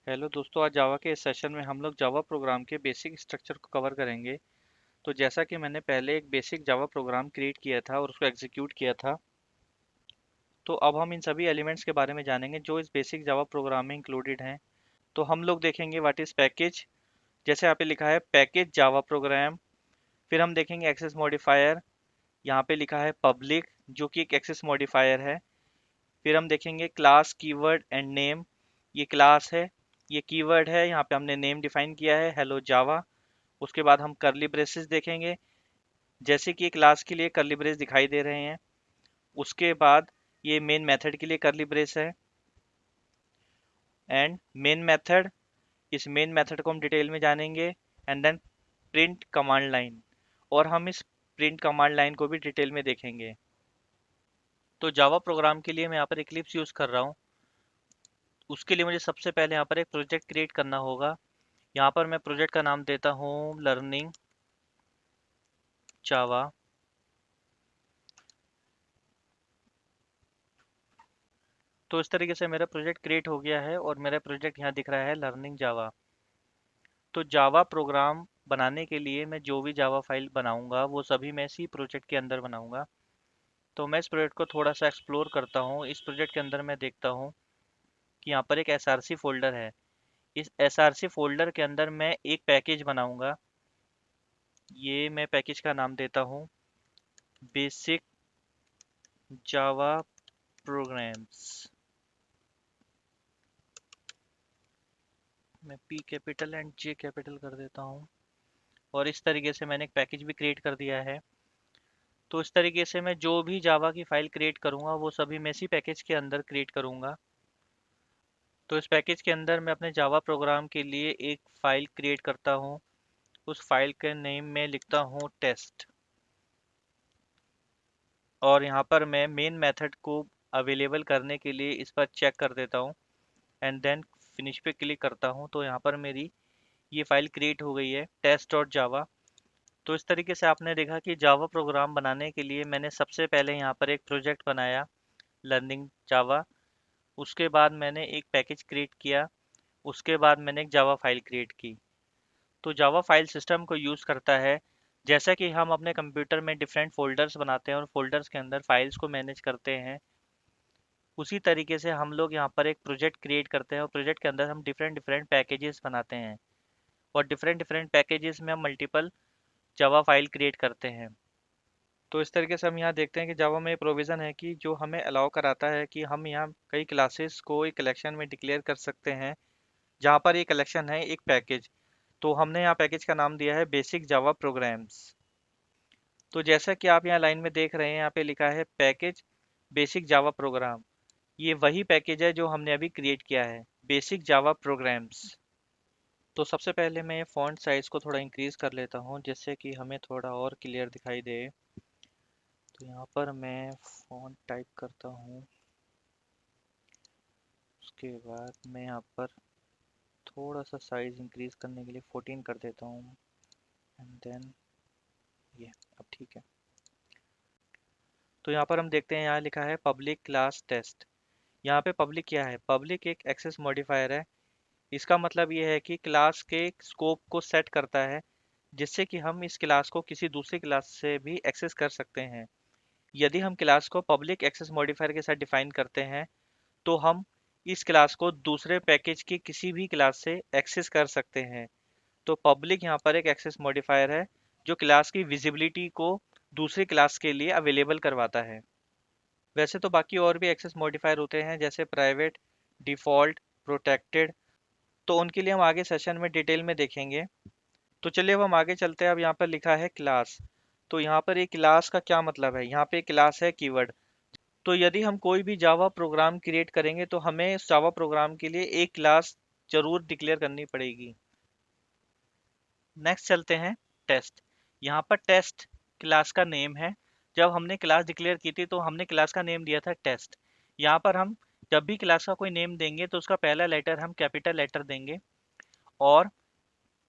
Hello दोस्तों, आज जावा के इस सेशन में हम लोग जावा प्रोग्राम के बेसिक स्ट्रक्चर को कवर करेंगे। तो जैसा कि मैंने पहले एक बेसिक जावा प्रोग्राम क्रिएट किया था और उसको एग्जीक्यूट किया था, तो अब हम इन सभी एलिमेंट्स के बारे में जानेंगे जो इस बेसिक जावा प्रोग्राम में इंक्लूडेड हैं। तो हम लोग देखेंगे व्हाट इज़ पैकेज। जैसे यहाँ पे लिखा है पैकेज जावा प्रोग्राम। फिर हम देखेंगे एक्सेस मॉडिफायर। यहाँ पे लिखा है पब्लिक, जो कि एक एक्सेस मॉडिफायर है। फिर हम देखेंगे क्लास, कीवर्ड एंड नेम। ये क्लास है, ये कीवर्ड है, यहाँ पे हमने नेम डिफाइन किया है हेलो जावा। उसके बाद हम करली ब्रेसेस देखेंगे, जैसे कि क्लास के लिए करली ब्रेस दिखाई दे रहे हैं। उसके बाद ये मेन मेथड के लिए करली ब्रेस है। एंड मेन मेथड, इस मेन मेथड को हम डिटेल में जानेंगे। And then print command line, और हम इस प्रिंट कमांड लाइन को भी डिटेल में देखेंगे। तो जावा प्रोग्राम के लिए मैं यहाँ पर इक्लिप्स यूज़ कर रहा हूँ। उसके लिए मुझे सबसे पहले यहाँ पर एक प्रोजेक्ट क्रिएट करना होगा। यहाँ पर मैं प्रोजेक्ट का नाम देता हूँ लर्निंग जावा। तो इस तरीके से मेरा प्रोजेक्ट क्रिएट हो गया है और मेरा प्रोजेक्ट यहाँ दिख रहा है लर्निंग जावा। तो जावा प्रोग्राम बनाने के लिए मैं जो भी जावा फाइल बनाऊंगा वो सभी मैं इसी प्रोजेक्ट के अंदर बनाऊंगा। तो मैं इस प्रोजेक्ट को थोड़ा सा एक्सप्लोर करता हूँ। इस प्रोजेक्ट के अंदर मैं देखता हूँ कि यहाँ पर एक एसआरसी फोल्डर है। इस एसआरसी फोल्डर के अंदर मैं एक पैकेज बनाऊंगा। ये मैं पैकेज का नाम देता हूँ बेसिक जावा प्रोग्राम्स। मैं P capital and J capital कर देता हूँ। और इस तरीके से मैंने एक पैकेज भी क्रिएट कर दिया है। तो इस तरीके से मैं जो भी जावा की फ़ाइल क्रिएट करूँगा वो सभी मैं इसी पैकेज के अंदर क्रिएट करूँगा। तो इस पैकेज के अंदर मैं अपने जावा प्रोग्राम के लिए एक फ़ाइल क्रिएट करता हूँ। उस फाइल के नेम में लिखता हूँ टेस्ट। और यहाँ पर मैं मेन मेथड को अवेलेबल करने के लिए इस पर चेक कर देता हूँ। एंड देन फिनिश पे क्लिक करता हूँ, तो यहाँ पर मेरी ये फाइल क्रिएट हो गई है टेस्ट डॉट जावा। तो इस तरीके से आपने देखा कि जावा प्रोग्राम बनाने के लिए मैंने सबसे पहले यहाँ पर एक प्रोजेक्ट बनाया लर्निंग जावा। उसके बाद मैंने एक पैकेज क्रिएट किया। उसके बाद मैंने एक जावा फाइल क्रिएट की। तो जावा फाइल सिस्टम को यूज़ करता है, जैसा कि हम अपने कंप्यूटर में डिफरेंट फोल्डर्स बनाते हैं और फोल्डर्स के अंदर फाइल्स को मैनेज करते हैं, उसी तरीके से हम लोग यहाँ पर एक प्रोजेक्ट क्रिएट करते हैं और प्रोजेक्ट के अंदर हम डिफरेंट डिफरेंट पैकेजेस बनाते हैं। और डिफरेंट डिफरेंट पैकेजेस में हम मल्टीपल जावा फाइल क्रिएट करते हैं। तो इस तरीके से हम यहाँ देखते हैं कि जावा में प्रोविज़न है कि जो हमें अलाउ कराता है कि हम यहाँ कई क्लासेस को एक कलेक्शन में डिक्लेयर कर सकते हैं, जहाँ पर ये कलेक्शन है एक पैकेज। तो हमने यहाँ पैकेज का नाम दिया है बेसिक जावा प्रोग्राम्स। तो जैसा कि आप यहाँ लाइन में देख रहे हैं, यहाँ पे लिखा है पैकेज बेसिक जावा प्रोग्राम। ये वही पैकेज है जो हमने अभी क्रिएट किया है, बेसिक जावा प्रोग्राम्स। तो सबसे पहले मैं फ़ॉन्ट साइज़ को थोड़ा इंक्रीज़ कर लेता हूँ, जिससे कि हमें थोड़ा और क्लियर दिखाई दे। तो यहाँ पर मैं फ़ॉन्ट टाइप करता हूँ। उसके बाद मैं यहाँ पर थोड़ा सा साइज़ इंक्रीज़ करने के लिए 14 कर देता हूँ। एंड देन ये अब ठीक है। तो यहाँ पर हम देखते हैं, यहाँ लिखा है पब्लिक क्लास टेस्ट। यहाँ पे पब्लिक क्या है? पब्लिक एक एक्सेस मॉडिफायर है। इसका मतलब ये है कि क्लास के स्कोप को सेट करता है, जिससे कि हम इस क्लास को किसी दूसरी क्लास से भी एक्सेस कर सकते हैं। यदि हम क्लास को पब्लिक एक्सेस मॉडिफायर के साथ डिफाइन करते हैं, तो हम इस क्लास को दूसरे पैकेज की किसी भी क्लास से एक्सेस कर सकते हैं। तो पब्लिक यहाँ पर एक एक्सेस मॉडिफायर है जो क्लास की विजिबिलिटी को दूसरी क्लास के लिए अवेलेबल करवाता है। वैसे तो बाकी और भी एक्सेस मॉडिफायर होते हैं, जैसे प्राइवेट, डिफ़ॉल्ट, प्रोटेक्टेड। तो उनके लिए हम आगे सेशन में डिटेल में देखेंगे। तो चलिए अब हम आगे चलते हैं। अब यहाँ पर लिखा है क्लास। तो यहाँ पर एक क्लास का क्या मतलब है? यहाँ पे क्लास है कीवर्ड। तो यदि हम कोई भी जावा प्रोग्राम क्रिएट करेंगे तो हमें इस जावा प्रोग्राम के लिए एक क्लास जरूर डिक्लेयर करनी पड़ेगी। नेक्स्ट चलते हैं टेस्ट। यहाँ पर टेस्ट क्लास का नेम है। जब हमने क्लास डिक्लेयर की थी तो हमने क्लास का नेम दिया था टेस्ट। यहाँ पर हम जब भी क्लास का कोई नेम देंगे तो उसका पहला लेटर हम कैपिटल लेटर देंगे। और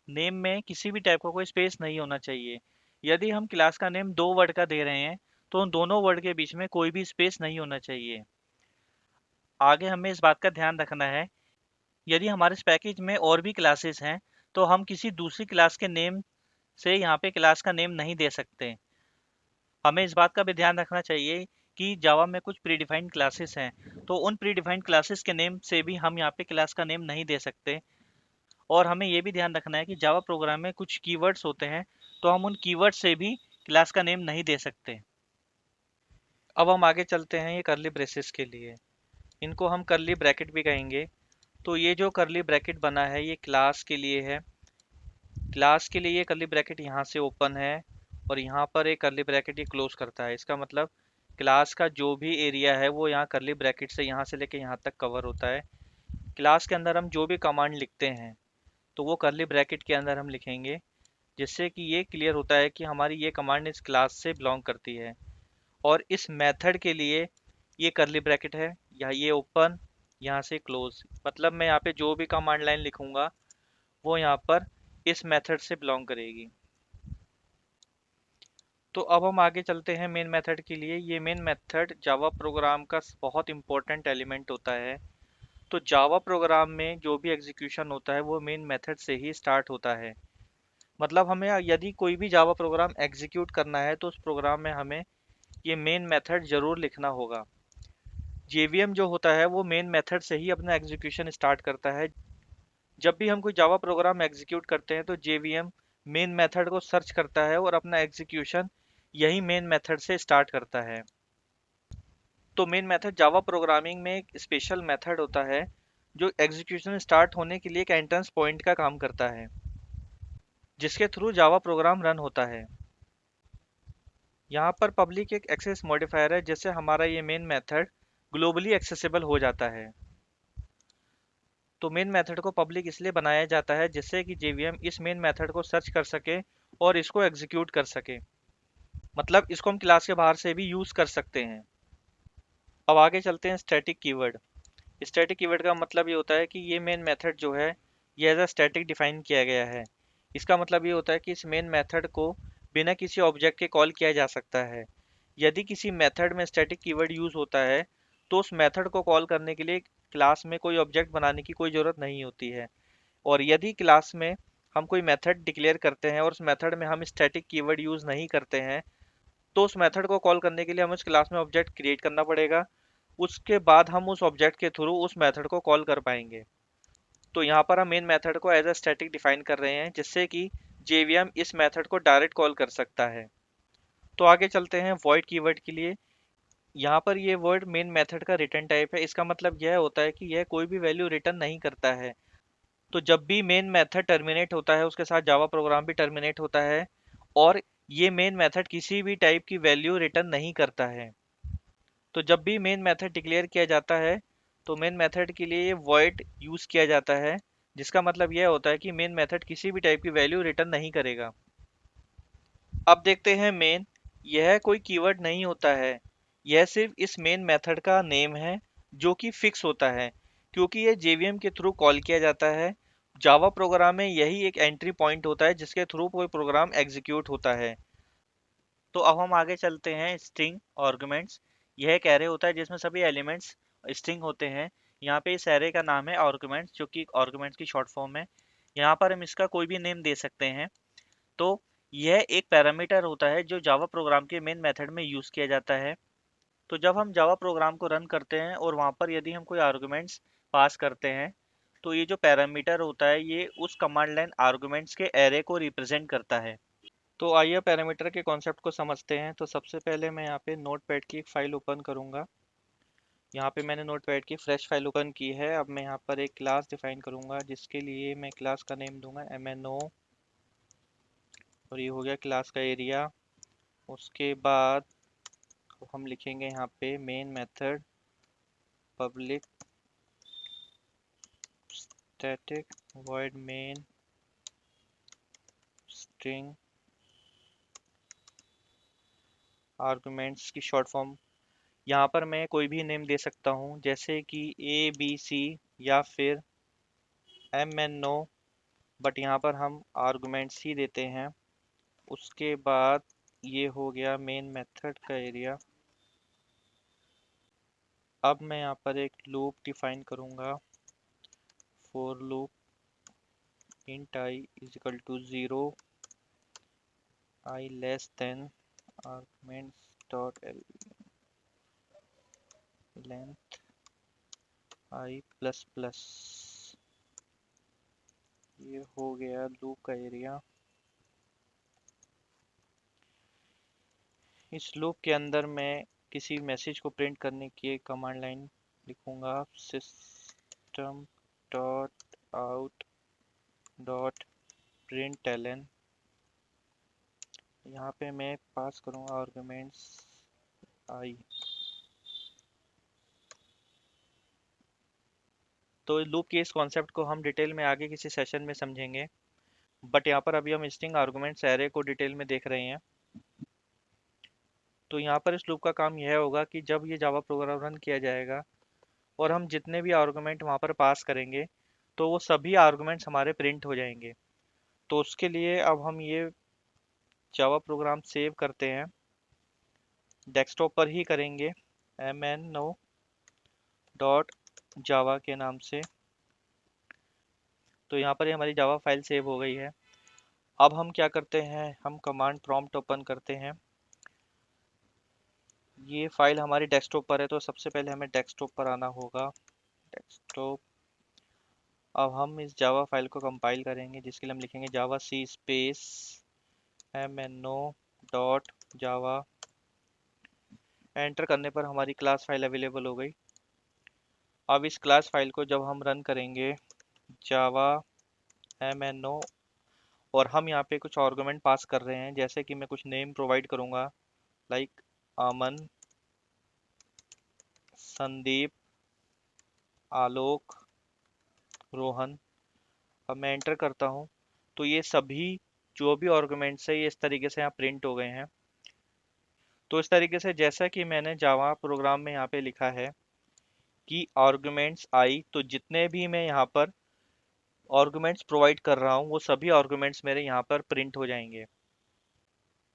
नेम में किसी भी टाइप का कोई स्पेस नहीं होना चाहिए। यदि हम क्लास का नेम दो वर्ड का दे रहे हैं तो उन दोनों वर्ड के बीच में कोई भी स्पेस नहीं होना चाहिए। आगे हमें इस बात का ध्यान रखना है यदि हमारे इस पैकेज में और भी क्लासेस हैं तो हम किसी दूसरी क्लास के नेम से यहाँ पे क्लास का नेम नहीं दे सकते। हमें इस बात का भी ध्यान रखना चाहिए कि जावा में कुछ प्रीडिफाइंड क्लासेस हैं, तो उन प्रीडिफाइंड क्लासेस के नेम से भी हम यहाँ पे क्लास का नेम नहीं दे सकते। और हमें ये भी ध्यान रखना है कि जावा प्रोग्राम में कुछ कीवर्ड्स होते हैं, तो हम उन कीवर्ड से भी क्लास का नेम नहीं दे सकते। अब हम आगे चलते हैं ये करली ब्रेसेस के लिए। इनको हम करली ब्रैकेट भी कहेंगे। तो ये जो करली ब्रैकेट बना है ये क्लास के लिए है। क्लास के लिए ये करली ब्रैकेट यहाँ से ओपन है और यहाँ पर एक करली ब्रैकेट ये क्लोज करता है। इसका मतलब क्लास का जो भी एरिया है वो यहाँ करली ब्रैकेट से यहाँ से लेके यहाँ तक कवर होता है। क्लास के अंदर हम जो भी कमांड लिखते हैं तो वो करली ब्रैकेट के अंदर हम लिखेंगे, जिससे कि ये क्लियर होता है कि हमारी ये कमांड इस क्लास से बिलोंग करती है। और इस मेथड के लिए ये करली ब्रैकेट है, या ये ओपन, यहाँ से क्लोज, मतलब मैं यहाँ पे जो भी कमांड लाइन लिखूंगा वो यहाँ पर इस मेथड से बिलोंग करेगी। तो अब हम आगे चलते हैं मेन मेथड के लिए। ये मेन मेथड जावा प्रोग्राम का बहुत इंपॉर्टेंट एलिमेंट होता है। तो जावा प्रोग्राम में जो भी एग्जीक्यूशन होता है वो मेन मेथड से ही स्टार्ट होता है। मतलब हमें यदि कोई भी जावा प्रोग्राम एग्जीक्यूट करना है तो उस प्रोग्राम में हमें ये मेन मेथड जरूर लिखना होगा। जेवीएम जो होता है वो मेन मेथड से ही अपना एग्जीक्यूशन स्टार्ट करता है। जब भी हम कोई जावा प्रोग्राम एग्जीक्यूट करते हैं तो जेवीएम मेन मेथड को सर्च करता है और अपना एग्जीक्यूशन यही मेन मेथड से स्टार्ट करता है। तो मेन मेथड जावा प्रोग्रामिंग में एक स्पेशल मेथड होता है जो एग्जीक्यूशन स्टार्ट होने के लिए एक एंट्रेंस पॉइंट का काम करता है, जिसके थ्रू जावा प्रोग्राम रन होता है। यहाँ पर पब्लिक एक एक्सेस मॉडिफायर है, जिससे हमारा ये मेन मेथड ग्लोबली एक्सेसिबल हो जाता है। तो मेन मेथड को पब्लिक इसलिए बनाया जाता है जिससे कि जेवीएम इस मेन मेथड को सर्च कर सके और इसको एग्जीक्यूट कर सके। मतलब इसको हम क्लास के बाहर से भी यूज कर सकते हैं। अब आगे चलते हैं स्टैटिक कीवर्ड। स्टैटिक कीवर्ड का मतलब ये होता है कि ये मेन मेथड जो है ये एज अ स्टैटिक डिफाइन किया गया है। इसका मतलब ये होता है कि इस मेन मेथड को बिना किसी ऑब्जेक्ट के कॉल किया जा सकता है। यदि किसी मेथड में स्टैटिक कीवर्ड यूज होता है तो उस मेथड को कॉल करने के लिए क्लास में कोई ऑब्जेक्ट बनाने की कोई ज़रूरत नहीं होती है। और यदि क्लास में हम कोई मेथड डिक्लेयर करते हैं और उस मेथड में हम स्टैटिक कीवर्ड यूज़ नहीं करते हैं तो उस मेथड को कॉल करने के लिए हमें उस क्लास में ऑब्जेक्ट क्रिएट करना पड़ेगा। उसके बाद हम उस ऑब्जेक्ट के थ्रू उस मेथड को कॉल कर पाएंगे। तो यहाँ पर हम मेन मेथड को एज अ स्टैटिक डिफाइन कर रहे हैं, जिससे कि जेवीएम इस मेथड को डायरेक्ट कॉल कर सकता है। तो आगे चलते हैं वॉइड कीवर्ड के लिए। यहाँ पर ये वर्ड मेन मेथड का रिटर्न टाइप है। इसका मतलब यह होता है कि यह कोई भी वैल्यू रिटर्न नहीं करता है। तो जब भी मेन मेथड टर्मिनेट होता है उसके साथ जावा प्रोग्राम भी टर्मिनेट होता है। और ये मेन मेथड किसी भी टाइप की वैल्यू रिटर्न नहीं करता है। तो जब भी मेन मेथड डिक्लेयर किया जाता है तो मेन मेथड के लिए वॉइड यूज किया जाता है, जिसका मतलब यह होता है कि मेन मेथड किसी भी टाइप की वैल्यू रिटर्न नहीं करेगा। अब देखते हैं मेन। यह कोई कीवर्ड नहीं होता है, यह सिर्फ इस मेन मेथड का नेम है जो कि फिक्स होता है, क्योंकि यह जेवीएम के थ्रू कॉल किया जाता है। जावा प्रोग्राम में यही एक एंट्री पॉइंट होता है जिसके थ्रू कोई प्रोग्राम एग्जीक्यूट होता है। तो अब हम आगे चलते हैं स्ट्रिंग आर्गुमेंट्स। यह एक एरे होता है जिसमें सभी एलिमेंट्स स्ट्रिंग होते हैं। यहाँ पे इस एरे का नाम है आर्गुमेंट्स, जो कि आर्गुमेंट्स की शॉर्ट फॉर्म है। यहाँ पर हम इसका कोई भी नेम दे सकते हैं। तो यह एक पैरामीटर होता है जो जावा प्रोग्राम के मेन मेथड में यूज़ किया जाता है। तो जब हम जावा प्रोग्राम को रन करते हैं और वहाँ पर यदि हम कोई आर्गुमेंट्स पास करते हैं तो ये जो पैरामीटर होता है ये उस कमांड लाइन आर्गुमेंट्स के एरे को रिप्रेजेंट करता है। तो आइए पैरामीटर के कॉन्सेप्ट को समझते हैं। तो सबसे पहले मैं यहाँ पे नोटपैड की एक फ़ाइल ओपन करूँगा। यहाँ पे मैंने नोटपैड की फ्रेश फाइल ओपन की है। अब मैं यहाँ पर एक क्लास डिफाइन करूँगा जिसके लिए मैं क्लास का नेम दूंगा MNO। और ये हो गया क्लास का एरिया। उसके बाद हम लिखेंगे यहाँ पे main method public static void main string arguments की शॉर्ट फॉर्म। यहाँ पर मैं कोई भी नेम दे सकता हूँ, जैसे कि ABC या फिर MNO, बट यहाँ पर हम आर्गुमेंट्स ही देते हैं। उसके बाद ये हो गया मेन मेथड का एरिया। अब मैं यहाँ पर एक लूप डिफाइन करूँगा for loop int I is equal to 0, I less than arguments dot length I plus plus। ये हो गया लूप का एरिया। इस लूप के अंदर मैं किसी मैसेज को प्रिंट करने की एक कमांड लाइन लिखूंगा, system dot out dot println. यहाँ पे मैं पास करूँगा आर्गुमेंट्स आई। तो लूप के इस कॉन्सेप्ट को हम डिटेल में आगे किसी सेशन में समझेंगे, बट यहाँ पर अभी हम स्ट्रिंग आर्गुमेंट्स एरे को डिटेल में देख रहे हैं। तो यहाँ पर इस लूप का काम यह होगा कि जब ये जावा प्रोग्राम रन किया जाएगा और हम जितने भी आर्गुमेंट वहाँ पर पास करेंगे तो वो सभी आर्गुमेंट्स हमारे प्रिंट हो जाएंगे। तो उसके लिए अब हम ये जावा प्रोग्राम सेव करते हैं, डेस्कटॉप पर ही करेंगे, mno डॉट जावा के नाम से। तो यहाँ पर हमारी जावा फाइल सेव हो गई है। अब हम क्या करते हैं, हम कमांड प्रॉम्प्ट ओपन करते हैं। ये फाइल हमारी डेस्कटॉप पर है तो सबसे पहले हमें डेस्कटॉप पर आना होगा, डेस्कटॉप। अब हम इस जावा फाइल को कंपाइल करेंगे, जिसके लिए हम लिखेंगे javac space mno dot java. Enter करने पर हमारी क्लास फाइल अवेलेबल हो गई। अब इस क्लास फाइल को जब हम रन करेंगे जावा mno, और हम यहाँ पे कुछ आर्गुमेंट पास कर रहे हैं, जैसे कि मैं कुछ नेम प्रोवाइड करूँगा, लाइक अमन, संदीप, आलोक, रोहन। अब मैं एंटर करता हूँ तो ये सभी जो भी आर्गुमेंट्स है ये इस तरीके से यहाँ प्रिंट हो गए हैं। तो इस तरीके से जैसा कि मैंने जावा प्रोग्राम में यहाँ पे लिखा है कि आर्गुमेंट्स आई, तो जितने भी मैं यहाँ पर आर्गुमेंट्स प्रोवाइड कर रहा हूँ वो सभी आर्गुमेंट्स मेरे यहाँ पर प्रिंट हो जाएंगे।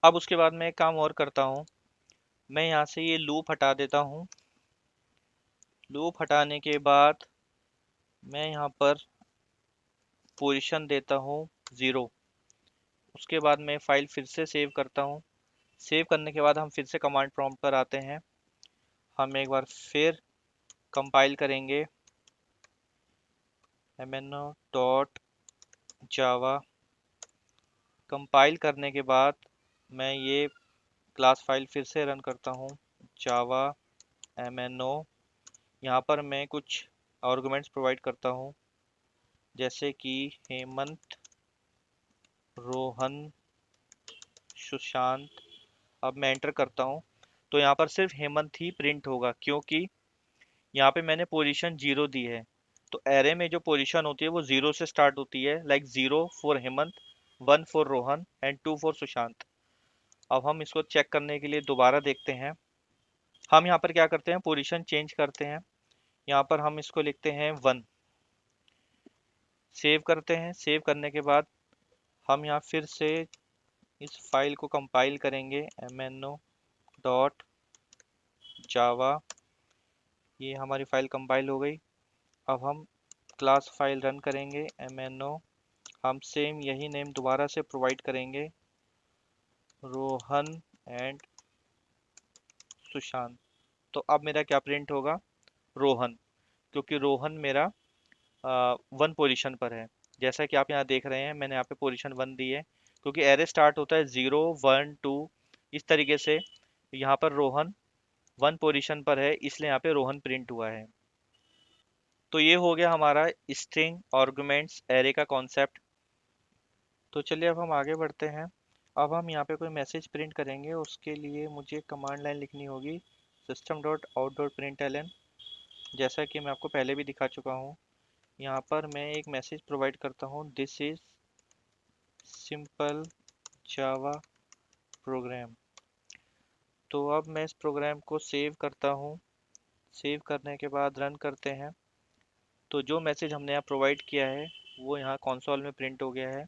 अब उसके बाद मैं एक काम और करता हूँ, मैं यहाँ से ये लूप हटा देता हूँ। लूप हटाने के बाद मैं यहाँ पर पोजीशन देता हूँ 0। उसके बाद मैं फाइल फिर से सेव करता हूँ। सेव करने के बाद हम फिर से कमांड प्रॉम्प्ट पर आते हैं, हम एक बार फिर कंपाइल करेंगे mno डॉट जावा। कंपाइल करने के बाद मैं ये क्लास फाइल फिर से रन करता हूँ, जावा mno। यहाँ पर मैं कुछ आर्गुमेंट्स प्रोवाइड करता हूँ, जैसे कि हेमंत, रोहन, सुशांत। अब मैं एंटर करता हूँ तो यहाँ पर सिर्फ हेमंत ही प्रिंट होगा, क्योंकि यहाँ पे मैंने पोजीशन 0 दी है। तो एरे में जो पोजीशन होती है वो 0 से स्टार्ट होती है, like 0 for Hemant, 1 for Rohan and 2 for Sushant. अब हम इसको चेक करने के लिए दोबारा देखते हैं। हम यहाँ पर क्या करते हैं, पोजीशन चेंज करते हैं। यहाँ पर हम इसको लिखते हैं 1। सेव करते हैं। सेव करने के बाद हम यहाँ फिर से इस फाइल को कंपाइल करेंगे mno डॉट जावा। ये हमारी फाइल कंपाइल हो गई। अब हम क्लास फाइल रन करेंगे mno, हम सेम यही नेम दोबारा से प्रोवाइड करेंगे, रोहन एंड सुशांत। तो अब मेरा क्या प्रिंट होगा, रोहन, क्योंकि रोहन मेरा 1 पोजीशन पर है। जैसा कि आप यहाँ देख रहे हैं, मैंने यहाँ पे पोजीशन 1 दी है, क्योंकि एरे स्टार्ट होता है 0 1 2 इस तरीके से। यहाँ पर रोहन 1 पोजीशन पर है, इसलिए यहाँ पे रोहन प्रिंट हुआ है। तो ये हो गया हमारा स्ट्रिंग आर्गुमेंट्स एरे का कॉन्सेप्ट। तो चलिए अब हम आगे बढ़ते हैं। अब हम यहाँ पे कोई मैसेज प्रिंट करेंगे, उसके लिए मुझे कमांड लाइन लिखनी होगी, system dot out dot print L N. जैसा कि मैं आपको पहले भी दिखा चुका हूँ, यहाँ पर मैं एक मैसेज प्रोवाइड करता हूँ, this is simple Java program. तो अब मैं इस प्रोग्राम को सेव करता हूँ। सेव करने के बाद रन करते हैं। तो जो मैसेज हमने यहाँ प्रोवाइड किया है वो यहाँ कंसोल में प्रिंट हो गया है।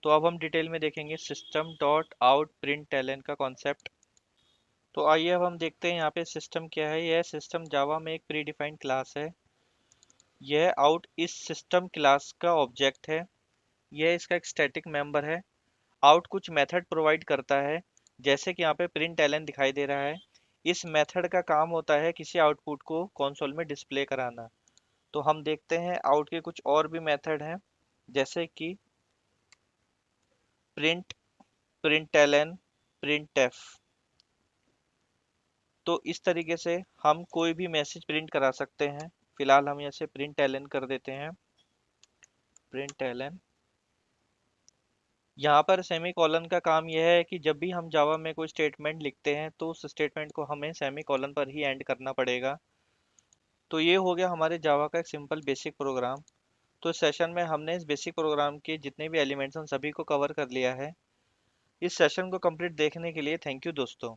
तो अब हम डिटेल में देखेंगे system dot out print L N का कॉन्सेप्ट। तो आइए अब हम देखते हैं यहाँ पे सिस्टम क्या है। यह सिस्टम जावा में एक प्री डिफाइंड क्लास है। यह आउट इस सिस्टम क्लास का ऑब्जेक्ट है। यह इसका एक स्टैटिक मेंबर है। आउट कुछ मेथड प्रोवाइड करता है, जैसे कि यहाँ पे प्रिंट एलन दिखाई दे रहा है। इस मेथड का काम होता है किसी आउटपुट को कंसोल में डिस्प्ले कराना। तो हम देखते हैं आउट के कुछ और भी मेथड हैं, जैसे कि print, print L N, print F. तो इस तरीके से हम कोई भी मैसेज प्रिंट करा सकते हैं। फिलहाल हम यहाँ से प्रिंट एलन कर देते हैं, प्रिंट एलन। यहाँ पर सेमी कॉलन का काम यह है कि जब भी हम जावा में कोई स्टेटमेंट लिखते हैं तो उस स्टेटमेंट को हमें सेमी कॉलन पर ही एंड करना पड़ेगा। तो ये हो गया हमारे जावा का एक सिंपल बेसिक प्रोग्राम। तो इस सेशन में हमने इस बेसिक प्रोग्राम के जितने भी एलिमेंट्स हैं उन सभी को कवर कर लिया है। इस सेशन को कंप्लीट देखने के लिए थैंक यू दोस्तों।